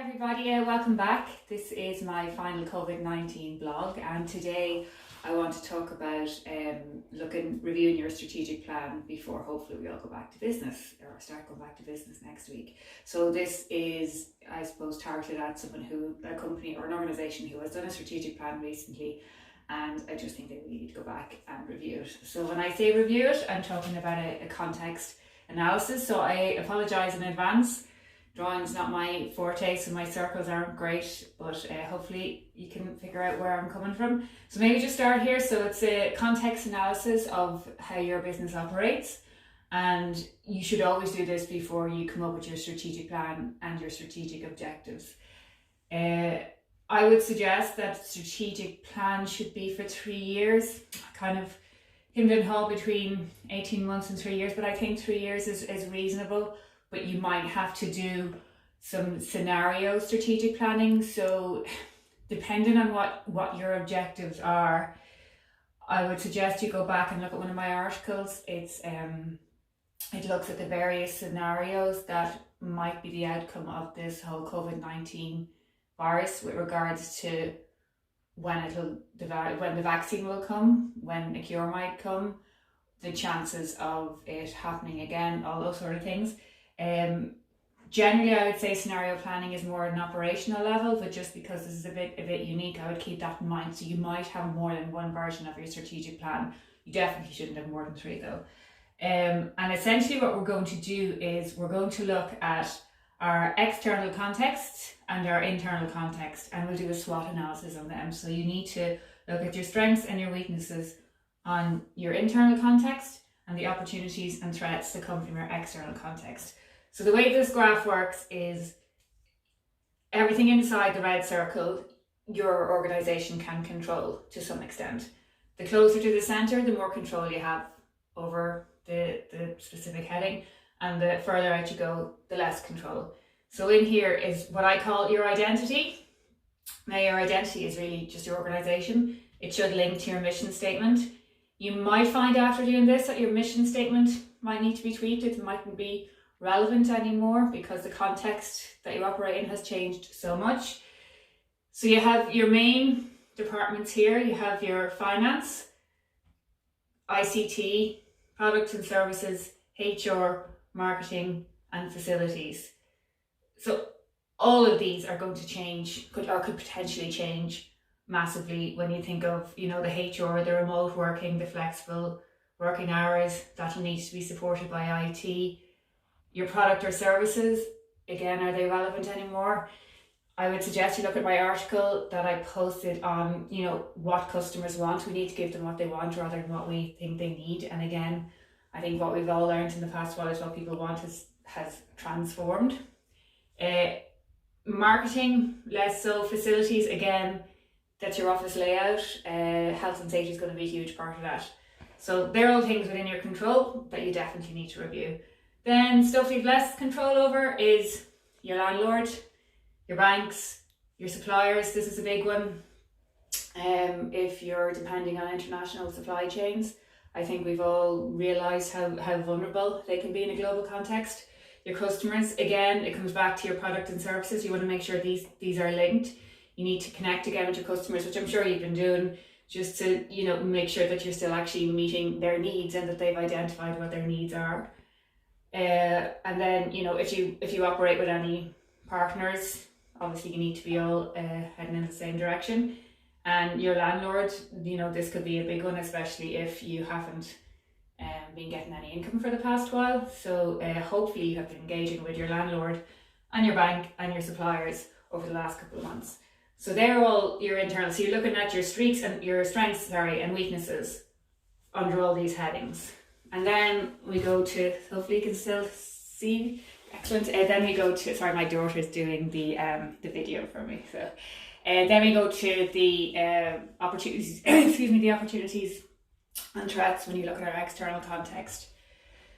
Everybody, welcome back. This is my final COVID-19 blog, and today I want to talk about reviewing your strategic plan before hopefully we all go back to business or start going back to business next week. So this is, I suppose, targeted at a company or an organisation who has done a strategic plan recently, and I just think they really need to go back and review it. So when I say review it, I'm talking about a context analysis. So I apologise in advance. Drawing's not my forte, so my circles aren't great, but hopefully you can figure out where I'm coming from. So maybe just start here. So it's a context analysis of how your business operates, and you should always do this before you come up with your strategic plan and your strategic objectives. I would suggest that strategic plan should be for 3 years, kind of him and haul between 18 months and 3 years, but I think 3 years is reasonable. But you might have to do some scenario strategic planning. So depending on what your objectives are, I would suggest you go back and look at one of my articles. It looks at the various scenarios that might be the outcome of this whole COVID-19 virus with regards to when the vaccine will come, when a cure might come, the chances of it happening again, all those sort of things. Generally, I would say scenario planning is more at an operational level, but just because this is a bit unique, I would keep that in mind. So you might have more than one version of your strategic plan. You definitely shouldn't have more than 3 though. And essentially what we're going to do is we're going to look at our external context and our internal context, and we'll do a SWOT analysis on them. So you need to look at your strengths and your weaknesses on your internal context and the opportunities and threats that come from your external context. So the way this graph works is everything inside the red circle, your organisation can control to some extent. The closer to the centre, the more control you have over the specific heading, and the further out you go, the less control. So in here is what I call your identity. Now your identity is really just your organisation. It should link to your mission statement. You might find after doing this that your mission statement might need to be tweaked. It mightn't be relevant anymore because the context that you operate in has changed so much. So you have your main departments here. You have your finance, ICT, products and services, HR, marketing, and facilities. So all of these are going to change, could potentially change massively when you think of, the HR, the remote working, the flexible working hours that'll need to be supported by IT. Your product or services, again, are they relevant anymore? I would suggest you look at my article that I posted on, what customers want. We need to give them what they want rather than what we think they need. And again, I think what we've all learned in the past while is what people want has transformed. Marketing, less so. Facilities, again, that's your office layout. Health and safety is going to be a huge part of that. So they're all things within your control that you definitely need to review. Then stuff you've less control over is your landlord, your banks, your suppliers. This is a big one. If you're depending on international supply chains, I think we've all realised how vulnerable they can be in a global context. Your customers, again, it comes back to your product and services. You want to make sure these are linked. You need to connect again with your customers, which I'm sure you've been doing, just to make sure that you're still actually meeting their needs and that they've identified what their needs are. And then if you operate with any partners, obviously you need to be all heading in the same direction. And your landlord, this could be a big one, especially if you haven't been getting any income for the past while. So hopefully you have been engaging with your landlord and your bank and your suppliers over the last couple of months. So they're all your internal. So you're looking at your strengths and weaknesses under all these headings. And then we go to, hopefully you can still see, excellent. Then we go to, sorry, my daughter's doing the video for me. So then we go to the opportunities, the opportunities and threats when you look at our external context.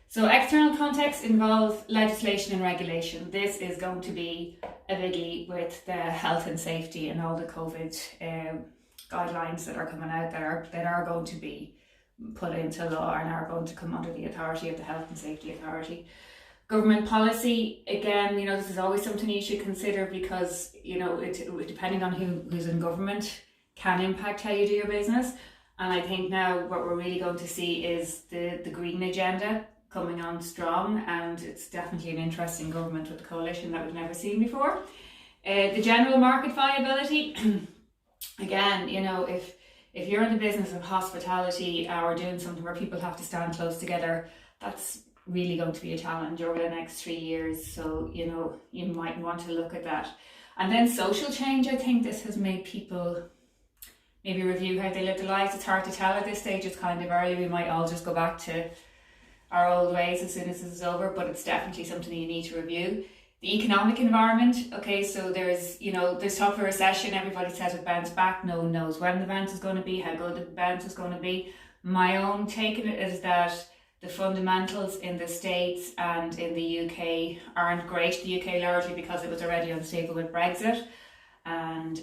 So external context involves legislation and regulation. This is going to be a biggie with the health and safety and all the COVID guidelines that are coming out that are going to be put into law and are going to come under the authority of the Health and Safety Authority. Government policy, again, this is always something you should consider because, it depending on who's in government can impact how you do your business. And I think now what we're really going to see is the green agenda coming on strong, and it's definitely an interesting government with a coalition that we've never seen before. The general market viability, again, if you're in the business of hospitality or doing something where people have to stand close together, that's really going to be a challenge over the next 3 years. So, you might want to look at that. And then social change, I think this has made people maybe review how they live their lives. It's hard to tell at this stage, it's kind of early. We might all just go back to our old ways as soon as this is over, but it's definitely something you need to review. The economic environment, okay, so there's talk of a recession. Everybody says it bounce back. No one knows when the bounce is going to be, how good the bounce is going to be. My own take on it is that the fundamentals in the States and in the UK aren't great. The UK largely because it was already unstable with Brexit. And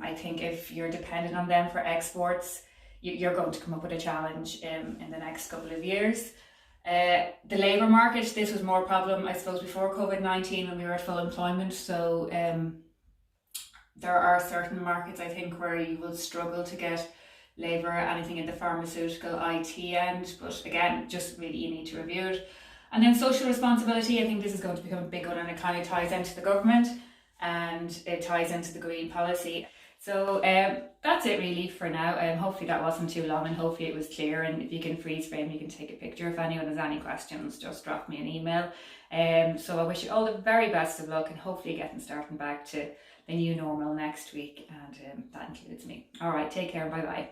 I think if you're dependent on them for exports, you're going to come up with a challenge in the next couple of years. The labour market, this was more a problem, I suppose, before COVID-19 when we were at full employment. So there are certain markets, I think, where you will struggle to get labour, anything in the pharmaceutical, IT end. But again, just really you need to review it. And then social responsibility, I think this is going to become a big one, and it kind of ties into the government and it ties into the green policy. So that's it really for now. Hopefully that wasn't too long, and hopefully it was clear. And if you can freeze frame, you can take a picture. If anyone has any questions, just drop me an email. So I wish you all the very best of luck, and hopefully getting starting back to the new normal next week, and that includes me. All right, take care. Bye bye.